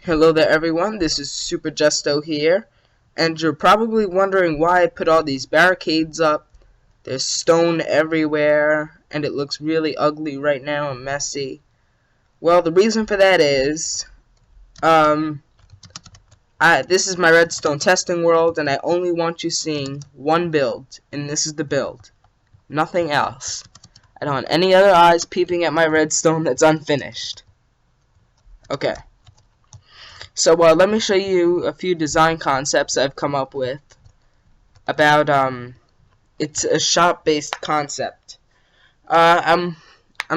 Hello there everyone, this is Super Justo here, and you're probably wondering why I put all these barricades up. There's stone everywhere, and it looks really ugly right now and messy. Well, the reason for that is, this is my Redstone testing world, and I only want you seeing one build, and this is the build. Nothing else. I don't want any other eyes peeping at my redstone that's unfinished. Okay. So let me show you a few design concepts I've come up with about it's a shop-based concept. I'm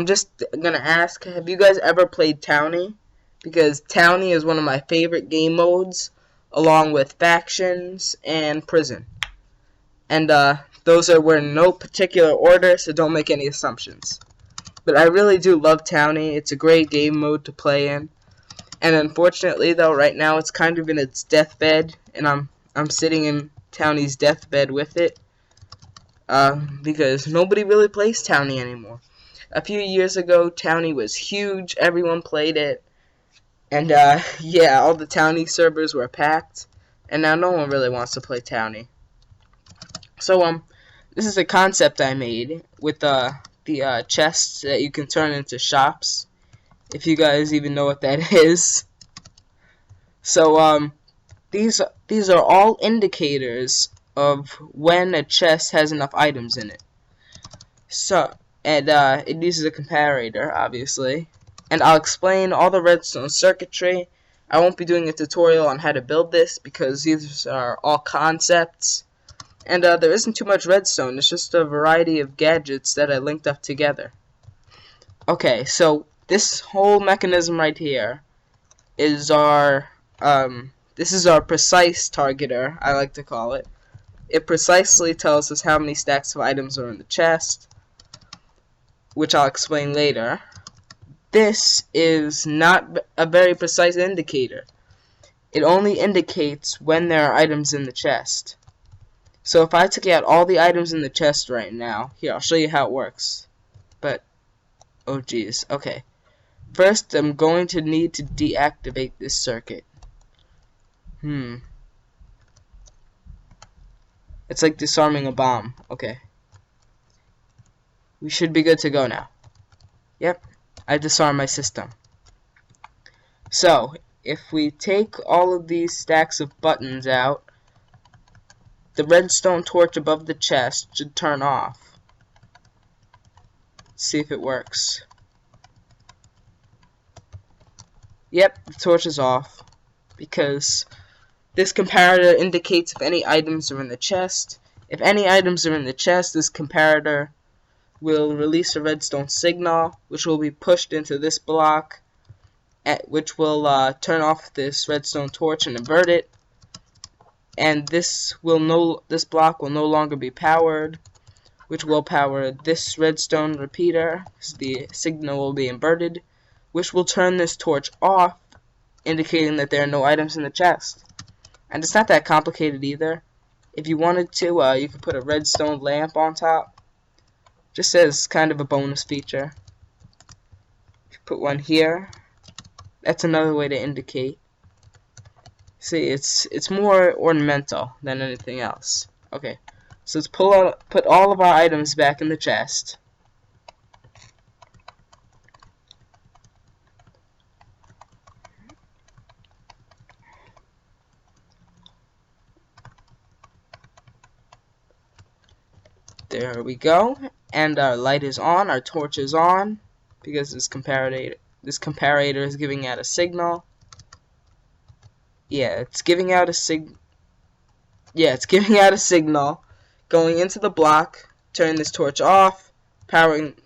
just gonna ask, have you guys ever played Townie? Because Townie is one of my favorite game modes, along with Factions and Prison. And those are in no particular order, so don't make any assumptions. But I really do love Townie. It's a great game mode to play in. And unfortunately, though, right now it's kind of in its deathbed, and I'm sitting in Townie's deathbed with it, because nobody really plays Townie anymore. A few years ago, Townie was huge. Everyone played it, and yeah, all the Townie servers were packed, and now no one really wants to play Townie. So this is a concept I made with the chests that you can turn into shops. If you guys even know what that is. So these are all indicators of when a chest has enough items in it. So it uses a comparator, obviously, and I'll explain all the redstone circuitry. I won't be doing a tutorial on how to build this because these are all concepts, and there isn't too much redstone. It's just a variety of gadgets that I linked up together. Okay, so this whole mechanism right here is our this is our precise targeter, I like to call it. It precisely tells us how many stacks of items are in the chest, which I'll explain later. This is not a very precise indicator. It only indicates when there are items in the chest. So if I took out all the items in the chest right now, here, I'll show you how it works. But oh geez, okay. First, I'm going to need to deactivate this circuit. It's like disarming a bomb. Okay. We should be good to go now. Yep, I disarmed my system. So, if we take all of these stacks of buttons out, the redstone torch above the chest should turn off. Let's see if it works. Yep, the torch is off, because this comparator indicates if any items are in the chest. If any items are in the chest, this comparator will release a redstone signal, which will be pushed into this block, which will turn off this redstone torch and invert it. And this block will no longer be powered, which will power this redstone repeater, because the signal will be inverted, which will turn this torch off, indicating that there are no items in the chest. And it's not that complicated either. If you wanted to, you could put a redstone lamp on top, just as kind of a bonus feature. You put one here. That's another way to indicate. See, it's more ornamental than anything else. Okay, so let's put all of our items back in the chest. There we go, and our light is on, our torch is on, because this comparator is giving out a signal. Yeah, it's giving out a signal going into the block. Turn this torch off, powering.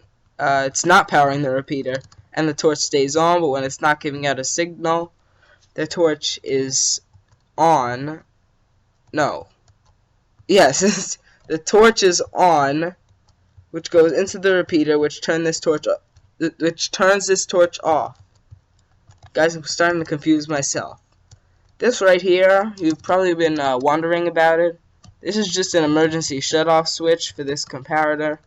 It's not powering the repeater, and the torch stays on. But when it's not giving out a signal, the torch is on. No. Yes. The torch is on, which goes into the repeater, which turns this torch off. Guys, I'm starting to confuse myself. This right here, you've probably been wondering about it. This is just an emergency shut-off switch for this comparator.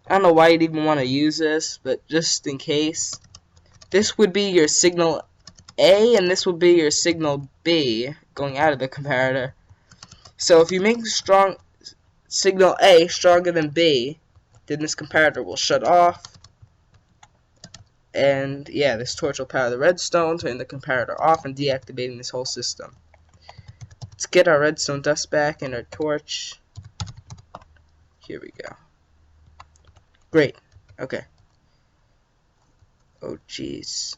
I don't know why you'd even want to use this, but just in case. This would be your signal A, and this will be your signal B going out of the comparator. So if you make signal A stronger than B, then this comparator will shut off. And yeah, this torch will power the redstone, turning the comparator off and deactivating this whole system. Let's get our redstone dust back and our torch. Here we go. Great. Okay. Oh jeez.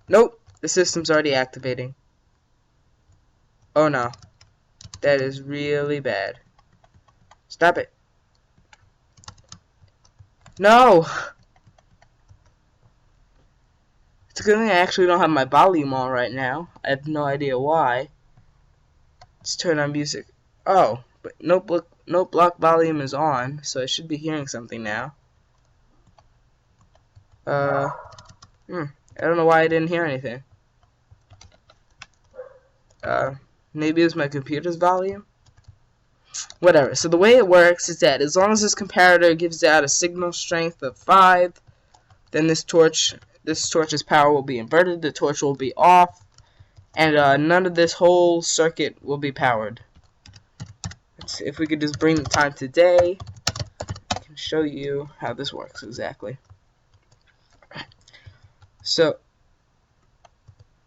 Nope. The system's already activating. Oh no. That is really bad. Stop it. No! It's a good thing I actually don't have my volume on right now. I have no idea why. Let's turn on music. Oh, but note block volume is on, so I should be hearing something now. I don't know why I didn't hear anything. Maybe it was my computer's volume? Whatever. So the way it works is that as long as this comparator gives out a signal strength of 5, then this torch's power will be inverted, the torch will be off, and none of this whole circuit will be powered. If we could just bring the time today, I can show you how this works exactly. So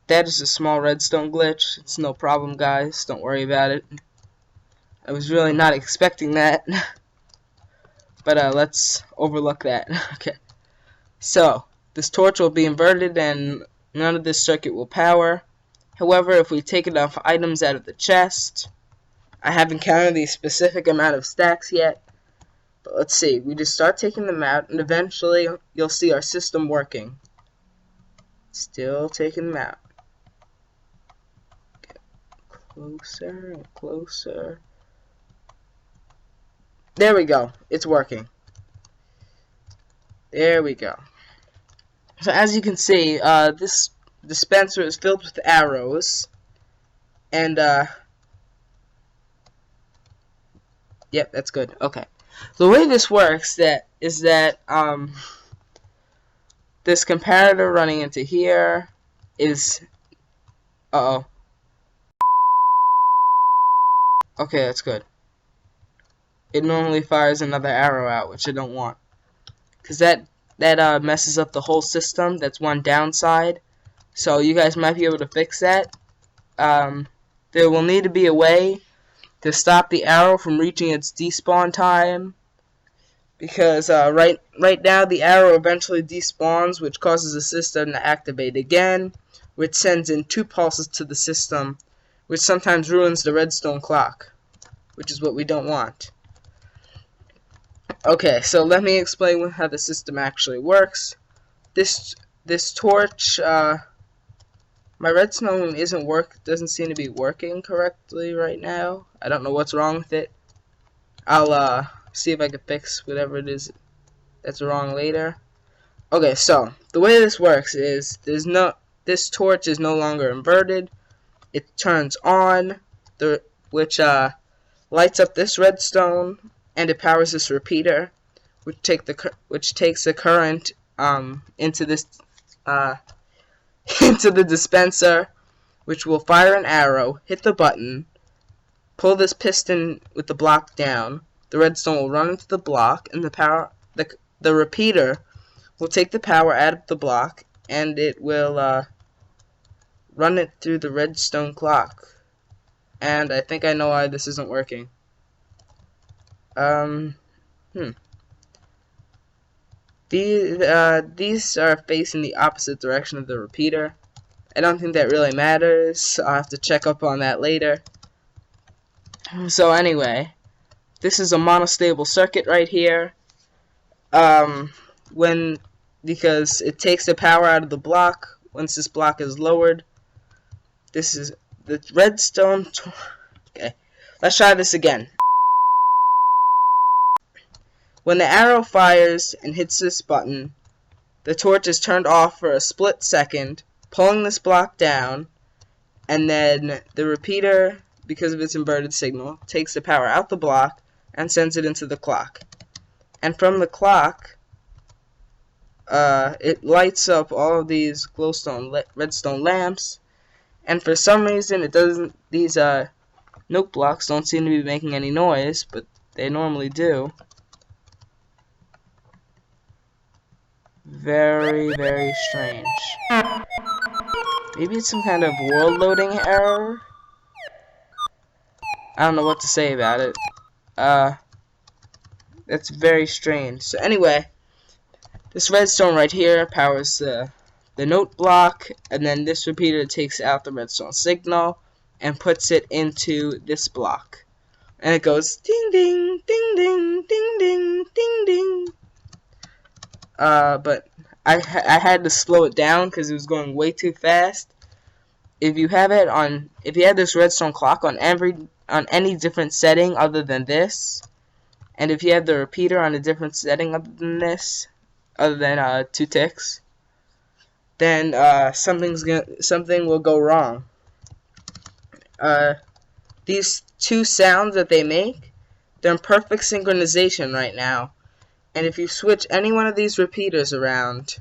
that is a small redstone glitch. It's no problem, guys. Don't worry about it. I was really not expecting that. But let's overlook that. Okay. So this torch will be inverted and none of this circuit will power. However, if we take enough items out of the chest, I haven't counted the specific amount of stacks yet, but let's see. We just start taking them out and eventually you'll see our system working. Still taking them out. Get closer and closer. There we go. It's working. There we go. So as you can see, this dispenser is filled with arrows, and yep, that's good. Okay. The way this works is that this comparator running into here is okay, that's good. It normally fires another arrow out, which I don't want, because that messes up the whole system. That's one downside. So you guys might be able to fix that. There will need to be a way to stop the arrow from reaching its despawn time, because right now the arrow eventually despawns, which causes the system to activate again, which sends in 2 pulses to the system, which sometimes ruins the redstone clock, which is what we don't want. Okay, so let me explain how the system actually works. This torch, my redstone doesn't seem to be working correctly right now. I don't know what's wrong with it. I'll see if I can fix whatever it is that's wrong later. Okay, so the way this works is this torch is no longer inverted. It turns on, which lights up this redstone, and it powers this repeater, which takes the current into this into the dispenser, which will fire an arrow, hit the button, pull this piston with the block down. The redstone will run into the block, and the repeater will take the power out of the block, and it will run it through the redstone clock. And I think I know why this isn't working. These are facing the opposite direction of the repeater. I don't think that really matters. I'll have to check up on that later. So anyway, this is a monostable circuit right here. Because it takes the power out of the block once this block is lowered. This is the redstone. Okay, let's try this again. When the arrow fires and hits this button, the torch is turned off for a split second, pulling this block down, and then the repeater, because of its inverted signal, takes the power out the block and sends it into the clock. And from the clock, it lights up all of these redstone lamps, and for some reason it doesn't. These note blocks don't seem to be making any noise, but they normally do. Very, very strange. Maybe it's some kind of world loading error? I don't know what to say about it. That's very strange. So anyway, this redstone right here powers the note block, and then this repeater takes out the redstone signal and puts it into this block. And it goes ding ding, ding ding, ding ding, ding ding. But I had to slow it down because it was going way too fast. If you have this redstone clock on any different setting other than this, and if you have the repeater on a different setting other than this, other than 2 ticks, then something will go wrong. These two sounds that they make, they're in perfect synchronization right now. And if you switch any one of these repeaters around,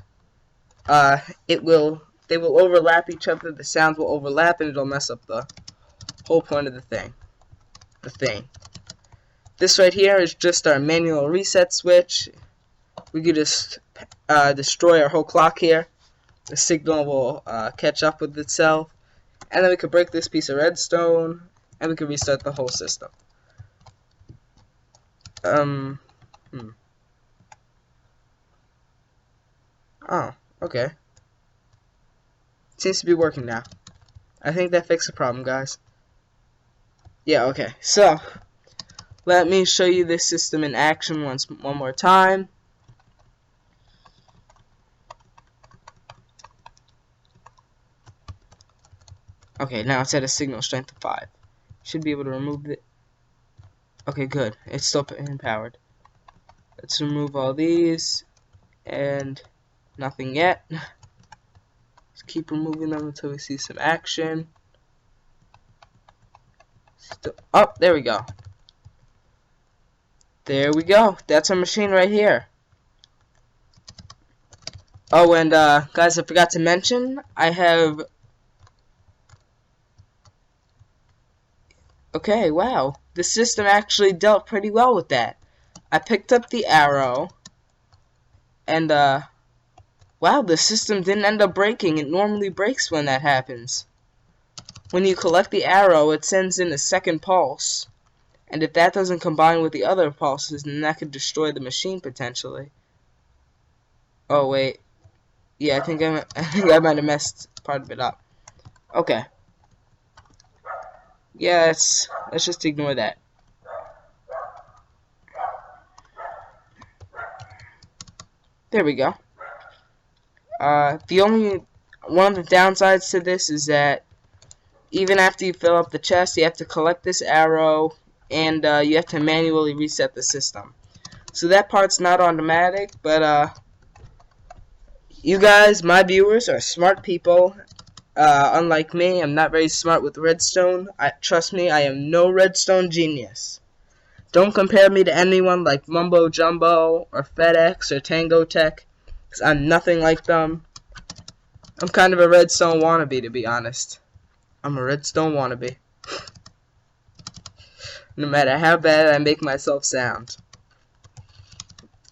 they will overlap each other. The sounds will overlap, and it'll mess up the whole point of the thing. This right here is just our manual reset switch. We could just destroy our whole clock here. The signal will catch up with itself, and then we could break this piece of redstone, and we could restart the whole system. Oh, okay. Seems to be working now. I think that fixed the problem, guys. Yeah, okay. So, let me show you this system in action one more time. Okay, now it's at a signal strength of 5. Should be able to remove it. Okay, good. It's still powered. Let's remove all these. And nothing yet. Just keep removing them until we see some action. Oh, there we go. There we go. That's our machine right here. Oh, and guys, I forgot to mention, I have... Okay, wow. The system actually dealt pretty well with that. I picked up the arrow, and wow, the system didn't end up breaking. It normally breaks when that happens. When you collect the arrow, it sends in a second pulse, and if that doesn't combine with the other pulses, then that could destroy the machine potentially. Oh wait, yeah, I think I might have messed part of it up. Okay. Yeah, let's just ignore that. There we go. One of the downsides to this is that even after you fill up the chest, you have to collect this arrow, and you have to manually reset the system. So that part's not automatic, but you guys, my viewers, are smart people. Unlike me, I'm not very smart with redstone. Trust me, I am no redstone genius. Don't compare me to anyone like Mumbo Jumbo or FedEx or Tango Tech, because I'm nothing like them. I'm kind of a redstone wannabe, to be honest. I'm a redstone wannabe. No matter how bad I make myself sound.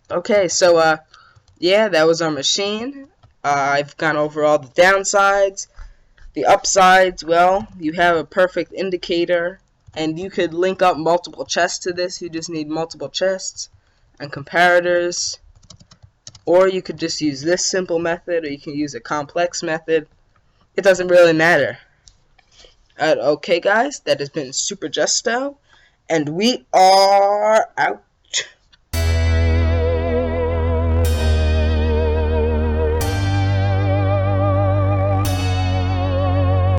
Okay, so yeah, that was our machine. I've gone over all the downsides. The upsides, well, you have a perfect indicator, and you could link up multiple chests to this. You just need multiple chests and comparators, or you could just use this simple method, or you can use a complex method. It doesn't really matter. Okay, guys, that has been Super Justo, and we are out.